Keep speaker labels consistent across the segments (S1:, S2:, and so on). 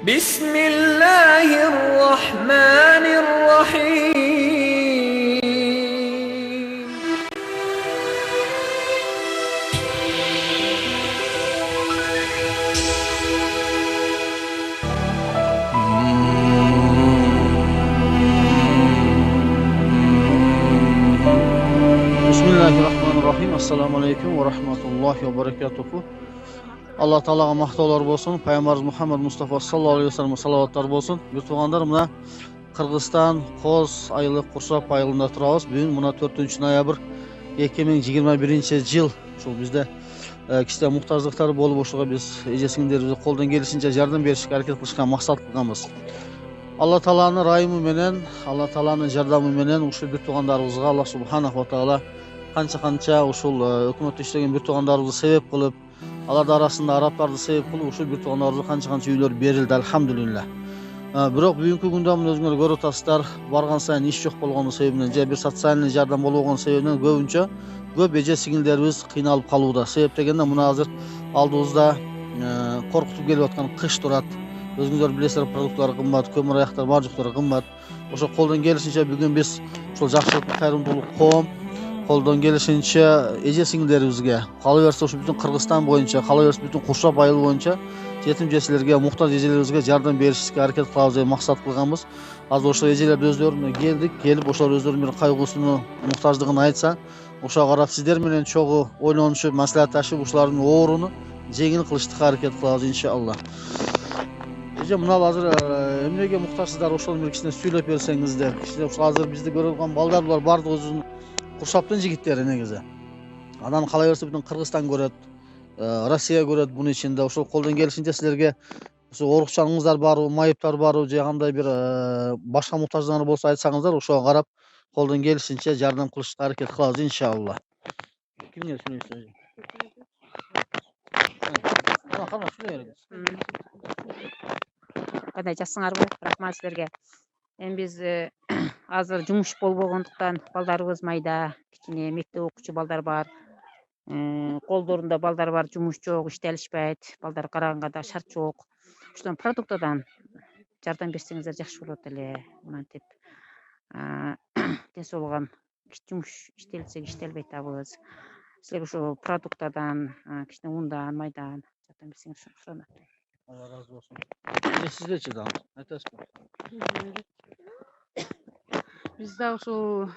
S1: بسم الله الرحمن الرحيم
S2: Bismillahirrahmanirrahim. Assalamu alaikum wa rahmatullahi wa barakatuhu. Allah Ta'alaga maqtovlar bolsun. Peygamberimiz Muhammed Mustafa sallallahu aleyhi ve sellem salavatlar bolsun. Bir tuğanlar mına Kırgızstan Qoz aylık Qursaq ayılında turabız. Bugün mına 4 noyabr 2021 yıl. Uşul bizde kişide muhtaçlıkları bolup oşuğa biz ejesinglerimizi koldan gelişince yardım berişke hareket kılışkan maksat kılganбыз. Allah Ta'ala'nın rayımı menen, Allah Ta'ala'nın jardamı menen uşul bir tuğanlarımızga Allah subhanahu wa ta'ala kança uşul hökümet işlеген bir tuğanlarımızı sebep kılıp, алар арасында арабтарды себеп кылып ушул бир туугандарыбызга канча үйлөр берилди, алхамдулилля. Бирок бүгүнкү күндө мына өзүңөр көрүп атасыздар, барган сайын иш жок болгону себебинен же бир социальный жардам болбогон себебинен көбүнчө көп эже сиңилдерибиз кыйналып калууда. Себеп дегенде мына азыр алдыбызда коркутуп келип аткан кыш турат. Өзүңүздөр билесиздер, продукттар кымбат, көмүр аяктар бар жоктор кымбат. Ошо колдон келишинче бүгүн биз ушул жакшылык, кайрымдуулук коом колдон келишинче эже сиңилдерибизге, кала берсе ушу бүтүн Кыргызстан боюнча, кала берсе бүтүн Куршап айылы боюнча жетим жесилерге, муктаж эжелерибизге жардам беришке аракет кылабыз деп максат кылганбыз. Азыр ошо эжелерди өздөрүнө келип ошол өздөрүнүн бир кайгуусуну, муктаждыгын айтса, ошого карап сиздер менен чогуу ойлонушуп, маслихатташып, ушулардын ооруну жеңил кылыштыкка аракет кылабыз иншалла. Эже мына азыр эмнеге муктажсыздар, ошону бир кичине сүйлөп берсеңиздер. Кичине азыр бизди көрүп аткан балдар булар бардыгыбыздын Куршаптын жигиттери негизи. Анан кала берсе бүтүн Кыргызстан көрөт, Россия көрөт бунун ичинде. Ошол колдон келишинче силерге ошо оорукчаныңыздар барбы, майыптар барбы, же кандай бир башка муктаждыгыңар болсо айтсаңыздар, ошого карап колдон келишинче жардам кылышка аракет кылабыз иншалла. Кимге сүйлөйсүз? Кана сүйлөй бериңиз.
S3: Кандай жасыңарбы? Рахмат силерге. Эми биз азыр жумуш болбогондуктан балдарыбыз майда, кичине мектеп окуучу балдар бар. Колдорунда балдар бар, жумуш жок, иштелишпейт, балдар караганга да шарт жок. Ошондон продуктадан жардам берсеңиздер жакшы болот эле. Мынтип ден соолуган жумуш иштелсек иштелбей атабыз. Силерге ошо продуктадан, кичине ундан, майдан жардам берсеңиз суранат.
S2: Allah razı olsun. Sizde de айтасызбы?
S4: Bizde ошо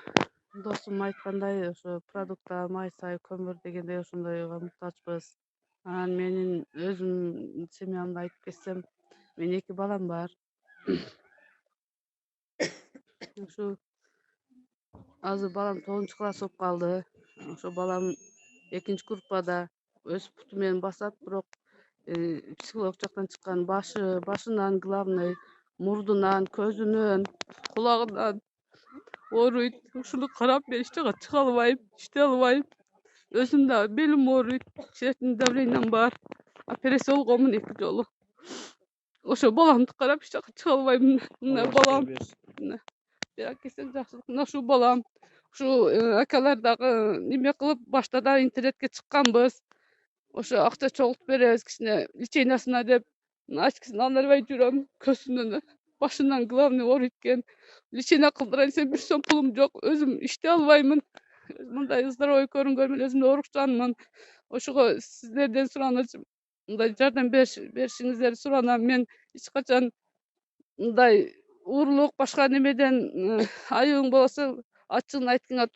S4: досум айткандай, ошо продукта, май, сай, көмүр дегендей ошондойго муктачпыз. Анан менин өзүм семьямды айтып кетсем, менин 2 балам бар. Ошо азыр балам 9-класс окуп калды. Ошо балам 2-группада өз буту менен басат, бирок психолог жактан чыккан башынан, главный, мурдунан, көзүнөн, кулагынан ооруйт. Ушуну карап мен эчтеге чыга албайм, иштей албайм. Өзүм да белим ооруйт, сердечный давлением бар. Операция болгонмун 2 жолу. Ошо баламды карап эчтеге чыга албайм. Мына балам. Бирок келсең жакшылык. Мына ушул балам. Ушу акалар дагы неме кылып, башта да интернетке чыкканбыз. Ошо акча чогултуп беребиз кичине лечениясына деп. Ачкысын ала бербей жүрөм. Көзүнөн, башынан главный ооруйт экен. Лечение кылдырайын десем 1 сом пулум жок. Өзүм иштей албаймын. Мындай здоровый көрүнгөнмөн, өзүм оорукчанмын. Ошого сиздерден сураныч, мындай жардам беришиңиздерди суранам. Мен эч качан мындай уурулук башка немеден айыбың болсо ачыгын айткыңар.